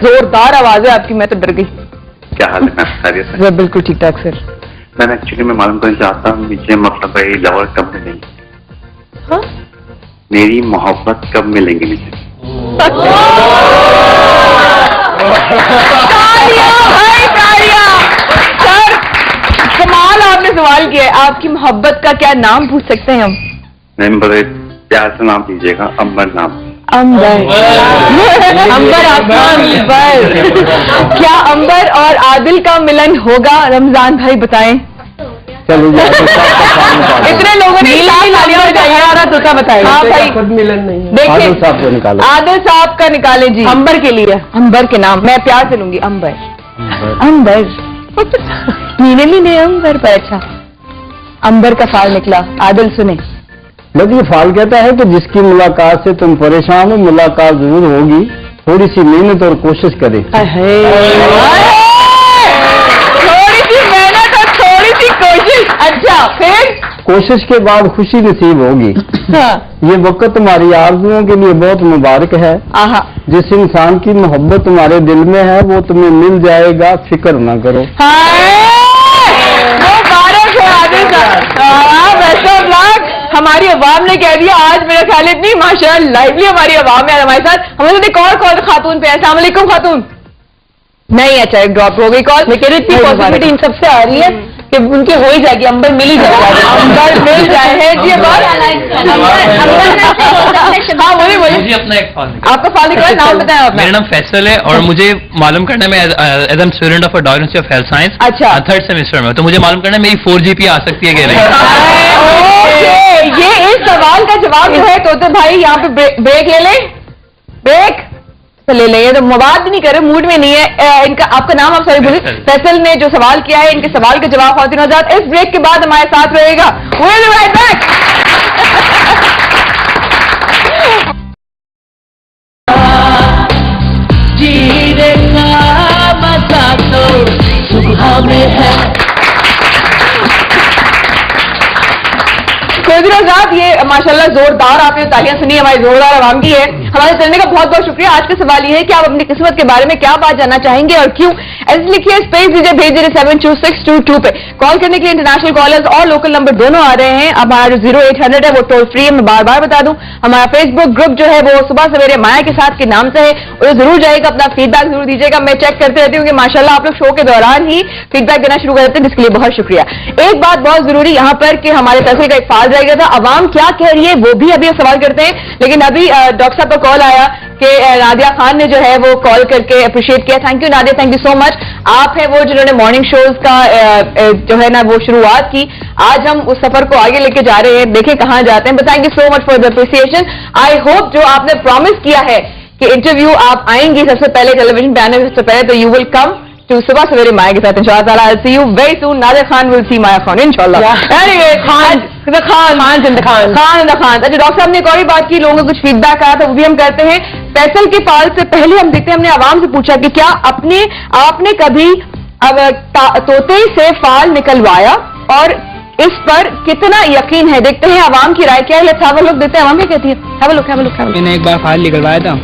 जोरदार आवाज है आपकी, मैं तो डर गई। क्या हाल है मैम? खैरियत से? बिल्कुल ठीक ठाक सर। मैम एक्चुअली मैं मालूम करना चाहता हूँ मुझे मतलब भाई लवर कब मिलेंगे? हाँ? मेरी मोहब्बत कब मिलेंगी मुझे? सर कमाल आपने सवाल किया है। आपकी मोहब्बत का क्या नाम पूछ सकते हैं हम? मैम बड़े प्यार से नाम दीजिएगा, अंबर नाम। अंबर। अंबर आपका अंबर। क्या अंबर और आदिल का मिलन होगा? रमजान भाई बताएं। चलो इतने लोगों ने बताया। हाँ भाई खुद मिलन नहीं है। देखिए आदिल साहब को निकालो। आदिल साहब का निकाले जी। अंबर के लिए, अंबर के नाम मैं प्यार से लूंगी। अंबर अंबर मीने मीने अंबर पर। अच्छा अंबर का फाल निकला। आदिल सुने। बस ये फाल कहता है कि जिसकी मुलाकात से तुम परेशान हो, मुलाकात जरूर होगी, थोड़ी सी मेहनत और कोशिश करें। थोड़ी सी मेहनत और थोड़ी सी कोशिश। अच्छा फिर कोशिश के बाद खुशी नसीब होगी। हाँ। ये वक्त तुम्हारी आरज़ुओं के लिए बहुत मुबारक है। आहा। जिस इंसान की मोहब्बत तुम्हारे दिल में है वो तुम्हें मिल जाएगा, फिक्र ना करो। मुबारक है आदिल साहब। Best of luck. हमारी अवाम ने कह दिया आज मेरा ख्याल इतनी माशाअल्लाह लाइवली हमारी अवाम है हमारे साथ। हमारे साथ एक और कॉल खातून पे है। अस्सलाम वालेकुम खातून। नहीं अच्छा एक ड्रॉप हो गई कॉल। मैं कह रही थी पॉसिबिलिटी इन सबसे आ रही है कि उनकी हो ही जाएगी, अंबर मिल ही जाएगा। अंबर मिल जाए है जी। हाँ बोलिए बोलिए। मुझे अपना एक फाल आपका फाल निकला, नाम बताएं आप। मेरा नाम फैसल है और मुझे मालूम करना है, मैं as am student of diagnostic of health science अच्छा 3rd सेमेस्टर में, तो मुझे मालूम करना है मेरी 4 GPA आ सकती है कि नहीं। ये इस सवाल का जवाब जो है तोते भाई यहाँ पे ब्रेक ले ले। ब्रेक तो ले लेंगे। तो बात भी नहीं कर रहे, मूड में नहीं है इनका। आपका नाम आप सॉरी बोलिए। फैसल ने जो सवाल किया है इनके सवाल का जवाब खातिन आजाद इस ब्रेक के बाद हमारे साथ रहेगा। We'll be right back. जीने का मजा तो सुबह में है। खुद आजाद ये माशाल्लाह जोरदार आपने तालियां सुनी, हमारी जोरदार आवाम की है। हमारे चलने का बहुत बहुत शुक्रिया। आज का सवाल ये है कि आप अपनी किस्मत के बारे में क्या बात जानना चाहेंगे और क्यों? ऐसे लिखिए, स्पेस दीजिए, भेज दीजिए 72622 पे। कॉल करने के लिए इंटरनेशनल कॉलर्स और लोकल नंबर दोनों आ रहे हैं। अब हमारा 0800 है वो टोल फ्री है। मैं बार बार बता दूं हमारा फेसबुक ग्रुप जो है वो सुबह सवेरे माया के साथ के नाम से है, और जरूर जाएगा, अपना फीडबैक जरूर दीजिएगा। मैं चेक करते रहती हूँ कि माशाल्लाह आप लोग शो के दौरान ही फीडबैक देना शुरू कर देते हैं, जिसके लिए बहुत शुक्रिया। एक बात बहुत जरूरी यहाँ पर कि हमारे फैसल का एक फाल रह गया था, अवाम क्या कह रही है वो भी अभी सवाल करते हैं। लेकिन अभी डॉक्टर साहब का कॉल आया कि नादिया खान ने जो है वो कॉल करके अप्रिशिएट किया। Thank you Nadia, thank you so much. आप हैं वो जिन्होंने मॉर्निंग शोज का जो है ना वो शुरुआत की। आज हम उस सफर को आगे लेके जा रहे हैं, देखें कहां जाते हैं। Thank you so much for the appreciation. I hope जो आपने प्रॉमिस किया है कि इंटरव्यू आप आएंगी सबसे पहले टेलीविजन पे आने सबसे पहले, तो यू विल कम टू सुबह सवेरे माया के साथ इंशाअल्लाह। I see you very soon. Nadia Khan will see Maya Khan इंशाअल्लाह। एनीवे खान खान। अच्छा डॉक्टर साहब ने एक और ही बात की, लोगों को कुछ फीडबैक आया था वो भी हम करते हैं। फैसल के फाल से पहले हम देखते हैं, हमने आवाम से पूछा कि क्या आपने कभी तोते से फाल निकलवाया और इस पर कितना यकीन है? देखते हैं आवाम की राय क्या है। लेट्स हैव अ लुक, देखते हैं आवाम क्या कहती है। Have a look. मैंने एक बार फाल निकलवाया था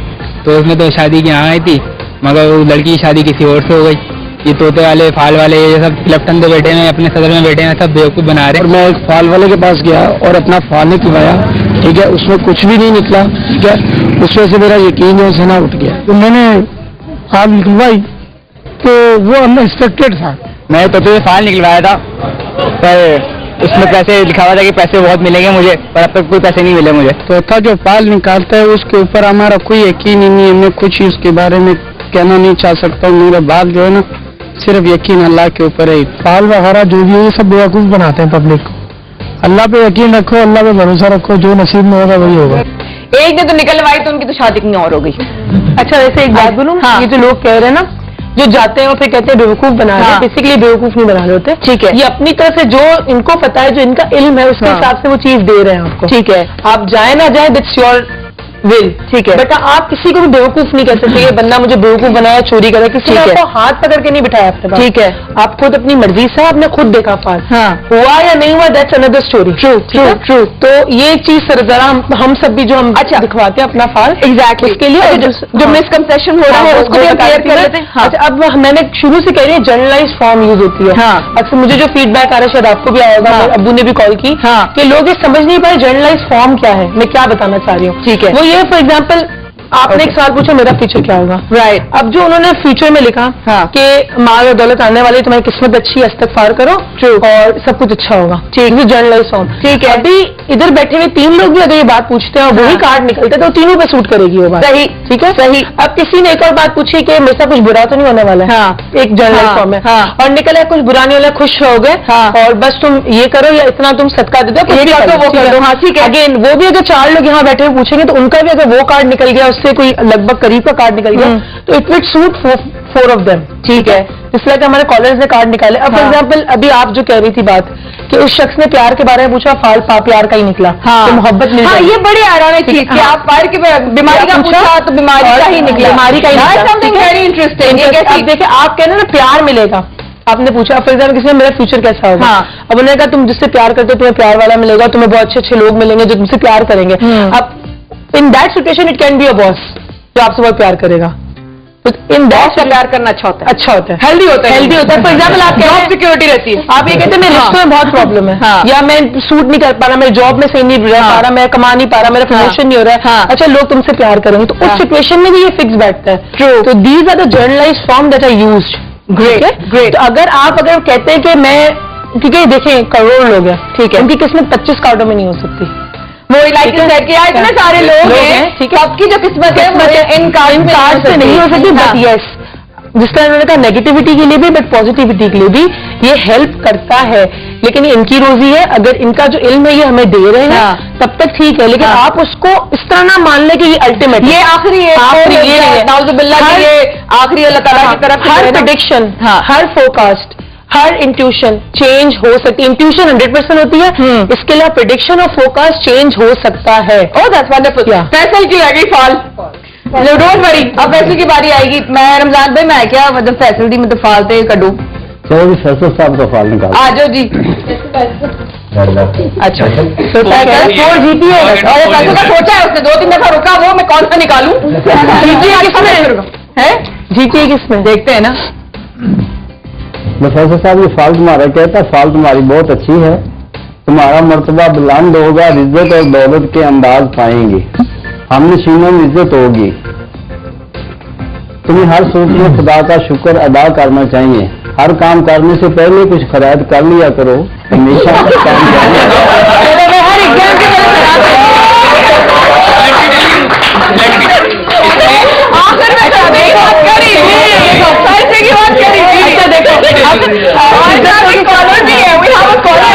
तो उसमें तो शादी की यहाँ आई थी, मगर वो लड़की की शादी किसी और से हो गई। ये तोते वाले फाल वाले ये सब लेफ्टन पे बैठे हैं, अपने सदर में बैठे हैं, सब बेवकूफ बना रहे हैं। और मैं एक फाल वाले के पास गया और अपना फाल निकलवाया, ठीक है, उसमें कुछ भी नहीं निकला, ठीक है, उस वजह से मेरा यकीन है उसे ना उठ गया। तो मैंने फाल निकलवाई तो वो अनएक्सपेक्टेड था। मैं तोते से फाल निकलवाया था पर उसमें पैसे लिखा हुआ था कि पैसे बहुत मिलेंगे मुझे, पर अब तक कोई पैसे नहीं मिले मुझे। तोता जो फाल निकालता है उसके ऊपर हमारा कोई यकीन ही नहीं है। मैं कुछ ही उसके बारे में कहना नहीं चाह सकता हूँ। मेरा बात जो है ना सिर्फ यकीन अल्लाह के ऊपर है। फाल वगैरह जो भी है ये सब बेवकूफ बनाते हैं पब्लिक को। अल्लाह पे यकीन रखो, अल्लाह पे भरोसा रखो, जो नसीब में होगा वही होगा। एक ने तो निकलवाई तो उनकी तो शादी कहीं और हो गई। अच्छा वैसे एक बात बोलूं, ये जो लोग कह रहे हैं ना, जो जाते हैं और फिर कहते हैं बेवकूफ बना रहे हैं, बेसिकली बेवकूफ नहीं बना रहे होते। ठीक है, ये अपनी तरफ से जो इनको पता है, जो इनका इल्म है उसके हिसाब से वो चीज दे रहे हैं आपको। ठीक है, आप जाए ना जाए दैट्स योर will, ठीक है। बेटा आप किसी को भी बेवकूफ नहीं कह सकते ये बंदा मुझे बेवकूफ बनाया, चोरी करा, किसी ने ठीक है। आपको हाथ पकड़ के नहीं बिठाया अपने पास। ठीक है। आप खुद अपनी मर्जी से आपने खुद देखा फाल, हाँ। हुआ या नहीं हुआ, दैट्स अनदर स्टोरी। ट्रू। तो ये चीज जरा हम सब भी जो हम अच्छा दिखवाते हैं अपना फाल, एग्जैक्टली उसके लिए जो मिसकंसेप्शन हो रहा है उसको भी क्लियर कर लेते हैं। हाँ। अच्छा, अब मैंने शुरू से कह रही है जनरलाइज फॉर्म यूज होती है। हाँ। अक्सर मुझे जो फीडबैक आ रहा है शायद आपको भी आएगा, हाँ। मेरे अब्बू ने भी कॉल की, हाँ। कि लोग ये समझ नहीं पाए जनरलाइज फॉर्म क्या है, मैं क्या बताना चाह रही हूँ। ठीक है। वो ये फॉर एग्जाम्पल आपने एक सवाल पूछा मेरा फ्यूचर क्या होगा, राइट। अब जो उन्होंने फ्यूचर में लिखा हाँ। कि माल और दौलत आने वाली, तुम्हारी किस्मत अच्छी है, इस्तगफार करो और सब कुछ अच्छा होगा। ठीक है, जनरलाइज फॉर्म। ठीक है। अभी इधर बैठे हुए 3 लोग भी अगर ये बात पूछते हैं और वही कार्ड निकलते तो तीनों पे सूट करेगी वो बात। सही। ठीक है, सही। अब किसी ने एक और बात पूछी कि मेरे साथ कुछ बुरा तो नहीं होने वाला है, हाँ। एक जनरलाइज हाँ। फॉर्म है, हाँ। और निकला कुछ बुरा नहीं वाला, खुश रहोगे, हाँ। और बस तुम ये करो या इतना तुम सदका दे दो, कुछ ये भी कर दो, वो ठीक कर है। दो, हाँ, ठीक है। अगेन वो भी अगर 4 लोग यहाँ बैठे हुए पूछेंगे तो उनका भी अगर वो कार्ड निकल गया, उससे कोई लगभग करीब का कार्ड निकल गया, तो it will suit 4 of them. ठीक है, इस तरह के हमारे कॉलर्स ने कार्ड निकाले। अब फॉर एग्जाम्पल अभी आप जो कह रही थी बात कि उस शख्स ने प्यार के बारे में पूछा, फाल प्यार का ही निकला, हाँ। तो मोहब्बत मिल हाँ, जाएगी। ये बड़ी आयरॉनिक चीज कि आप फायर की बीमारी का पूछा तो बीमारी का ही निकला, बीमारी का ही निकला। Something very interesting. अब देखिए आप कह रहे हैं ना प्यार मिलेगा, आपने पूछा फॉर एग्जाम्पल किसी ने मेरा फ्यूचर कैसा होगा, हाँ। अब उन्होंने कहा तुम जिससे प्यार करते हो तुम्हें प्यार वाला मिलेगा, तुम्हें बहुत अच्छे अच्छे लोग मिलेंगे जो तुमसे प्यार करेंगे। अब in that situation it can be a boss जो आपसे बहुत प्यार करेगा, तो इन दैट से प्यार करना अच्छा होता है, अच्छा होता है, हेल्दी होता है, हेल्दी होता है। फॉर एग्जाम्पल आप जॉब सिक्योरिटी रहती है। आप ये कहते हैं मेरे रिश्तों में बहुत प्रॉब्लम है, हाँ। या मैं सूट नहीं कर पा रहा, मेरे जॉब में सही नहीं रह पा रहा, मैं कमा नहीं पा रहा, मेरा प्रमोशन नहीं हो रहा है, हाँ। अच्छा लोग तुमसे प्यार करेंगे, तो उस सिचुएशन में भी ये फिक्स बैठता है। True. तो these are the generalize form that are used. Great, great. तो अगर कहते हैं कि मैं, क्योंकि देखें करोड़ लोग हैं, ठीक है, उनकी किस्मत 25 कार्डों में नहीं हो सकती, वो इलाइक सेट किया, इतने सारे लोग हैं, ठीक है, सबकी जो किस्मत है वो इन कार्ड से नहीं हो सकती, बट यस जिस तरह उन्होंने कहा नेगेटिविटी के लिए भी बट पॉजिटिविटी के लिए भी ये हेल्प करता है, लेकिन ये इनकी रोजी है, अगर इनका जो इल्म है ये हमें दे रहे हैं हाँ। तब तक ठीक है, लेकिन हाँ। आप उसको इस तरह ना मान ले कि ये अल्टीमेट ये आखिरी है, आखिरी ये है। नाउजुबिल्लाह की ये आखिरी अल्लाह ताला की तरफ से हर है ना। प्रेडिक्शन, हाँ। हर फोरकास्ट, हर इंट्यूशन चेंज हो सकती है। इंट्यूशन 100% होती है, इसके अलावा प्रेडिक्शन और फोरकास्ट चेंज हो सकता है। Oh that's wonderful. Yeah. Faisal की लगी फाल, डोंट वरी, अब फैसल की बारी आएगी। मैं रमजान भाई मैं क्या मतलब फैसल दी मतलब फाल ते कड्डू, चलो जी फैसल साहब का फाल निकाल। आ जाओ जी। अच्छा तो फैसल 4 जीती है, और फैसल का सोचा है उसने 2-3 दफा रुका, वो मैं कौन सा निकालूं? जीती है किसमें है? जीती है किसमें देखते हैं ना। फैसल साहब ये फाल तुम्हारा कहता है, फाल तुम्हारी बहुत अच्छी है, तुम्हारा मर्तबा बुलंद होगा, इज्जत और दौलत के अंदाज पाएंगे, हम नशीनों में इज्जत होगी, तुम्हें हर सूरत में खुदा का शुक्र अदा करना चाहिए, हर काम करने से पहले कुछ खराद कर लिया करो, हमेशा काम करना। हर एग्जाम के आखिर में बात करी पैसे की बात करी। अच्छा देखो अब कॉलर भी है, we have a caller.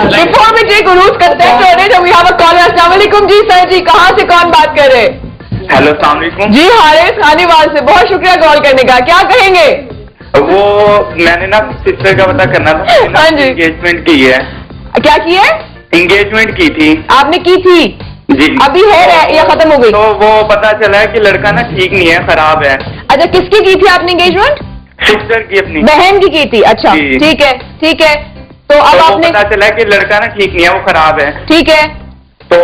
Before we take rules करते हैं तो वी हैव अ कॉलर। अस्सलाम वालेकुम जी सर जी, कहाँ से कौन बात कर रहे हैं? हेलो अस्सलाम वालेकुम जी हारिस खानीवाल से, बहुत शुक्रिया कॉल करने का, क्या कहेंगे? वो मैंने ना सिस्टर का पता करना था, हाँ जी। एंगेजमेंट की है, क्या की है? एंगेजमेंट की थी आपने की थी? जी। अभी है या खत्म हो गई? तो वो पता चला है कि लड़का ना ठीक नहीं है, खराब है। अच्छा किसकी की थी आपने एंगेजमेंट? सिस्टर की अपनी। बहन की थी। अच्छा जी। ठीक है ठीक है, तो अब तो वो आपने पता चला है कि लड़का ना ठीक नहीं है, वो खराब है, ठीक है तो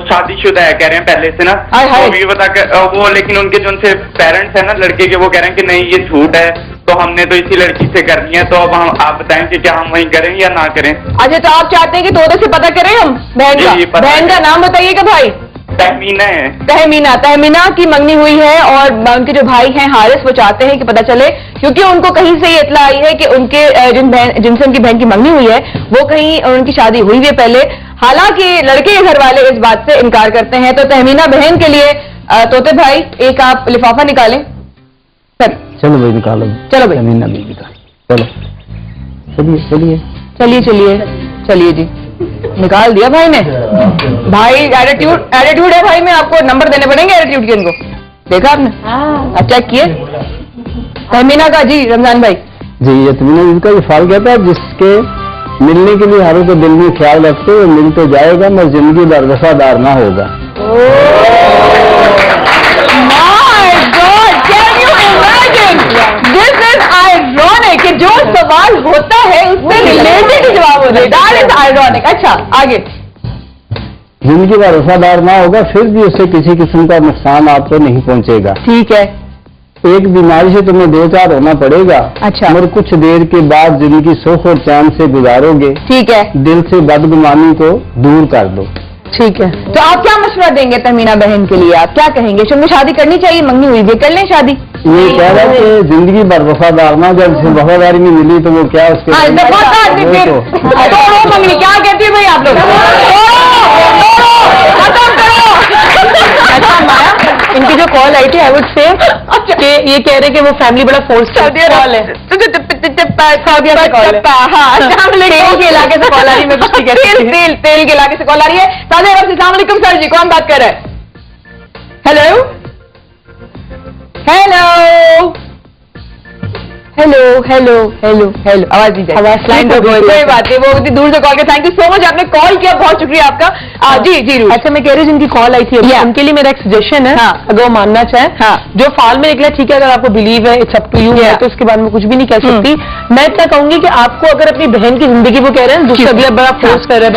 शादीशुदा है कह रहे हैं पहले से ना। हाय हाय। तो अभी बता कर वो, लेकिन उनके जो उनसे पेरेंट्स है ना लड़के के, वो कह रहे हैं कि नहीं ये झूठ है, तो हमने तो इसी लड़की से करनी है, तो अब हम आप बताएं कि क्या हम वहीं करें या ना करें। अच्छा तो आप चाहते हैं कि तोते से पता करें हम बहन जी, का? पता बहन का करें। नाम बताइएगा भाई। तहमीना है। तहमीना, तहमीना की मंगनी हुई है और उनके जो भाई हैं हारिस वो चाहते हैं कि पता चले, क्योंकि उनको कहीं से ये इत्तला आई है कि उनके जिनसे उनकी बहन की मंगनी हुई है वो कहीं उनकी शादी हुई है पहले, हालांकि लड़के के घर वाले इस बात से इनकार करते हैं। तो तहमीना बहन के लिए तोते भाई एक आप लिफाफा निकालें सर। चलो भाई निकालो, चलो भाई जमीन भी निकाल, चलो चलिए चलिए चलिए चलिए चलिए जी, निकाल दिया भाई ने। भाई एटीट्यूड है भाई में, आपको नंबर देने पड़ेंगे एटीट्यूड के इनको, देखा आपने? आप चेक किए तहमीना का? जी रमजान भाई जी, ये तुमने इनका ये फाल कहता है, जिसके मिलने के लिए हर को दिल में ख्याल रखते हुए मिल तो जाएगा मगर जिंदगी भर वफादार ना होगा। ironic. अच्छा आगे. जिंदगी भर वफादार ना होगा फिर भी उससे किसी किस्म का नुकसान आपको नहीं पहुंचेगा. ठीक है. एक बीमारी से तुम्हें 2-4 होना पड़ेगा. अच्छा. और कुछ देर के बाद जिंदगी सुख और चैन से गुजारोगे. ठीक है. दिल से बदगुमानी को दूर कर दो. ठीक है. तो आप क्या मशवरा देंगे तहमीना बहन के लिए? आप क्या कहेंगे? शुरू में शादी करनी चाहिए? मंगनी हुई भी कर लें शादी. ये कह रहा है कि जिंदगी भर वफादार ना, जब से वफादारी नहीं मिली तो वो क्या उसके मंगनी क्या कहती है भाई आप लोग? अच्छा माया, इनकी जो कॉल आई थी आई वुड से कि ये कह रहे कि वो फैमिली बड़ा फोर्स कॉल है. तेल के इलाके से कॉल आ रही है. मैं कुछ नहीं कह रही. तेल के इलाके से कॉल आ रही है. अस्सलाम वालेकुम सर जी, कौन बात कर रहा है? Hello hello hello hello hello hello. आवाज नहीं जाए. कोई बात नहीं, वो इतनी दूर से कॉल किया. थैंक यू सो मच, आपने कॉल किया, बहुत शुक्रिया आपका. जी जी. अच्छा मैं कह रही हूँ जिनकी कॉल आई थी उनके लिए मेरा एक सजेशन है. अगर वो मानना चाहे. जो फाल में निकला ठीक है, अगर आपको बिलीव है इट्स अप टू यू है तो उसके बारे में कुछ भी नहीं कह सकती. मैं इतना कहूंगी कि आपको अगर अपनी बहन की जिंदगी वो कह रहे हैं दूसरा अगला बड़ा फोर्स कर रहे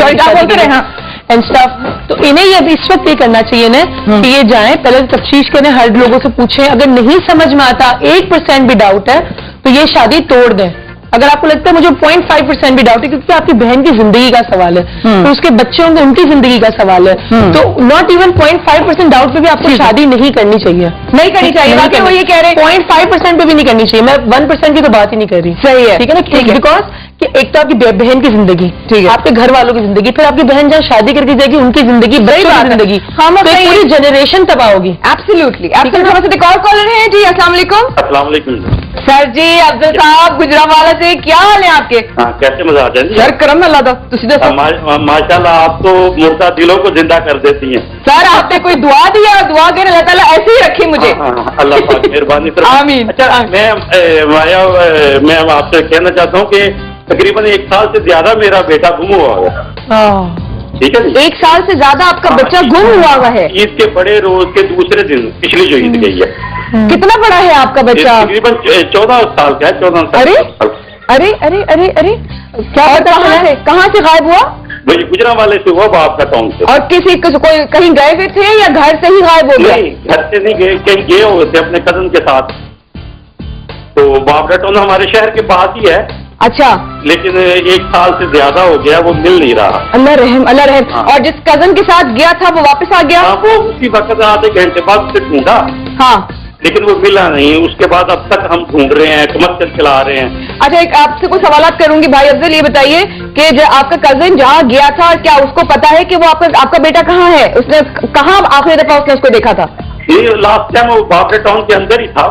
हैं एंड स्टफ, तो इन्हें ये अभी इस वक्त ये करना चाहिए ना कि ये जाएं पहले तफ्तीश करें, हर लोगों से पूछें. अगर नहीं समझ में आता 1% भी डाउट है तो ये शादी तोड़ दें. अगर आपको लगता है मुझे 0.5% भी डाउट है क्योंकि आपकी बहन की जिंदगी का सवाल है, तो उसके बच्चे होंगे उनकी जिंदगी का सवाल है, तो नॉट इवन 0.5% डाउट पे भी आपको शादी नहीं करनी चाहिए. नहीं करनी चाहिए. वो ये कह रहे हैं 0.5% पे भी नहीं करनी चाहिए. मैं 1% की तो बात ही नहीं कर रही. सही है. ठीक है ना. बिकॉज कि एक तो आपकी बहन की जिंदगी, ठीक है, आपके घर वालों की जिंदगी, फिर आपकी बहन जहाँ शादी करके जाएगी उनकी जिंदगी, बड़ी जिंदगी, तो पूरी जनरेशन तबाह होगी. एब्सोल्युटली. एक और कॉलर है जी. अस्सलाम वालेकुम. अस्सलाम वालेकुम सर जी. अफजल साहब गुजरांवाला से, क्या हाल है आपके? कैसे मजाज है सर करम अल्लाह दा. माशाल्लाह आप तो मुर्दा दिलों को जिंदा कर देती हैं. सर आपने कोई दुआ दिया? दुआ के अल्लाह ताला ऐसे ही रखे मुझे. अल्लाह पाक मेहरबानी. आमीन. अच्छा मैं आपसे कहना चाहता हूँ कि तकरीबन 1 साल से ज्यादा मेरा बेटा गुम हुआ है. ठीक है. 1 साल से ज्यादा आपका बच्चा गुम हुआ है? ईद के बड़े रोज के दूसरे दिन, पिछली जो ईद गई है. कितना बड़ा है आपका बच्चा? तकरीबन 14 साल का है. 14 साल. अरे अरे अरे अरे अरे क्या पता है? कहाँ से गायब हुआ? वही गुजरांवाले से हुआ, बाप का टाउन से. और किसी कोई कहीं गए हुए थे या घर से ही गायब हो गया? नहीं, घर से नहीं गए, कहीं गए हुए थे अपने कजन के साथ. तो बाबरा टाउन हमारे शहर के पास ही है. अच्छा. लेकिन 1 साल से ज्यादा हो गया, वो मिल नहीं रहा. अल्लाह रहम अल्लाह रहम. हाँ. और जिस कजन के साथ गया था वो वापस आ गया? हाँ, वो उसी वक्त आधे घंटे बाद उसे ढूंढा. हाँ. लेकिन वो मिला नहीं. उसके बाद अब तक हम ढूंढ रहे हैं, कमर्शियल चला रहे हैं. अच्छा, एक आपसे कुछ सवालात करूंगी भाई अफजल. ये बताइए कि जो आपका कजन जहाँ गया था, क्या उसको पता है कि वो आपका बेटा कहाँ है? उसने कहाँ आखिरी दफा उसने उसको देखा था? ये लास्ट टाइम वो बाबरा टाउन के अंदर ही था.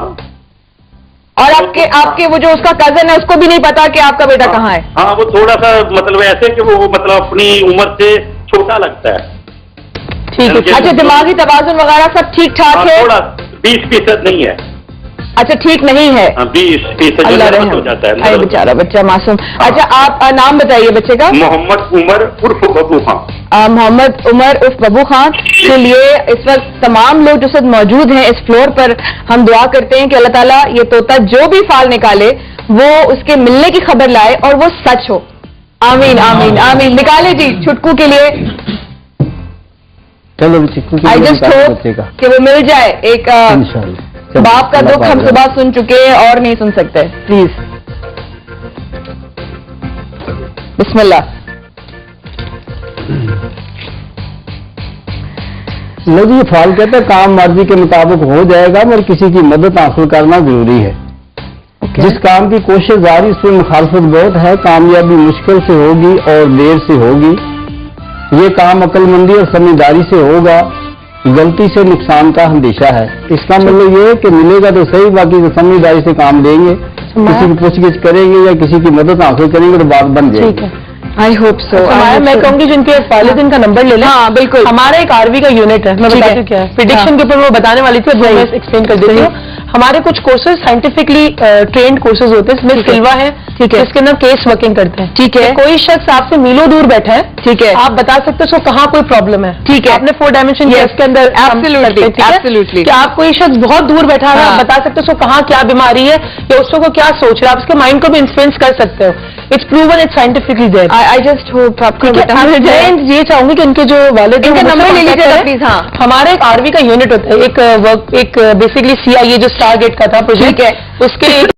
और आपके वो जो उसका कजन है उसको भी नहीं पता कि आपका बेटा कहाँ है? हाँ, वो थोड़ा सा मतलब ऐसे कि वो मतलब अपनी उम्र से छोटा लगता है. ठीक है. अच्छा, दिमागी तवाज़ुन वगैरह सब ठीक ठाक है? थोड़ा 20% नहीं है. अच्छा, ठीक नहीं है. 20% हो जाता है. अरे बेचारा बच्चा मासूम. अच्छा, आप नाम बताइए बच्चे का. मोहम्मद उमर उर्फ बबू खान. मोहम्मद उमर उर्फ बबू खान के लिए इस वक्त तमाम लोग जो सब मौजूद हैं इस फ्लोर पर, हम दुआ करते हैं कि अल्लाह ताला ये तोता जो भी फाल निकाले वो उसके मिलने की खबर लाए और वो सच हो. आमीन आमीन आमीन. निकाले जी छुटकू के लिए. चलो आई जस्ट होप कि वो मिल जाए. एक बाप का दुख हम सुबह सुन चुके हैं और नहीं सुन सकते. प्लीज बिस्मिल्लाह. लोग ये फाल कहते हैं काम मर्जी के मुताबिक हो जाएगा मगर किसी की मदद हासिल करना जरूरी है. जिस काम की कोशिश जारी उसमें मुखालफत बहुत है. कामयाबी मुश्किल से होगी और देर से होगी. ये काम अक्लमंदी और समझदारी से होगा. गलती से नुकसान का अंदेशा है. इसका मतलब ये है कि मिलेगा तो सही, बाकी तो समझदारी से काम देंगे. किसी की पूछगिछ करेंगे या किसी की मदद हासिल करेंगे तो बात बन जाएगी. I hope so. मैं कहूंगी जिनके वालिदैन का नंबर ले लें. हाँ बिल्कुल. हमारा एक आरवी का यूनिट है, मैं बताती हूँ क्या है. प्रिडिक्शन के ऊपर वो बताने वाली थी, मैं एक्सप्लेन कर देती हूँ. हमारे कुछ कोर्सेज साइंटिफिकली ट्रेंड कोर्सेज होते हैं. इसमें सिल्वा है, ٹھیک ہے, इसके अंदर केस वर्किंग करते हैं. ठीक है, कोई शख्स आपसे मीलों दूर बैठा है, ठीक है, आप बता सकते हो उसको कहाँ कोई प्रॉब्लम है. ठीक है, आपने 4 डायमेंशन केस के अंदर एब्सोल्युटली कि आप कोई शख्स बहुत दूर बैठा है, आप बता सकते हो उसको कहाँ क्या बीमारी है या उसको को क्या सोच रहा है, आप उसके माइंड को भी इन्फ्लुएंस कर सकते हो. It's proven, it's scientifically there. I just hope आपको मैं ये चाहूंगी कि उनके जो वाले नंबर ले लीजिए प्लीज. हाँ, हमारे एक आरवी का यूनिट होता है, एक बेसिकली CIA जो स्टार गेट का था प्रोजेक्ट, उसके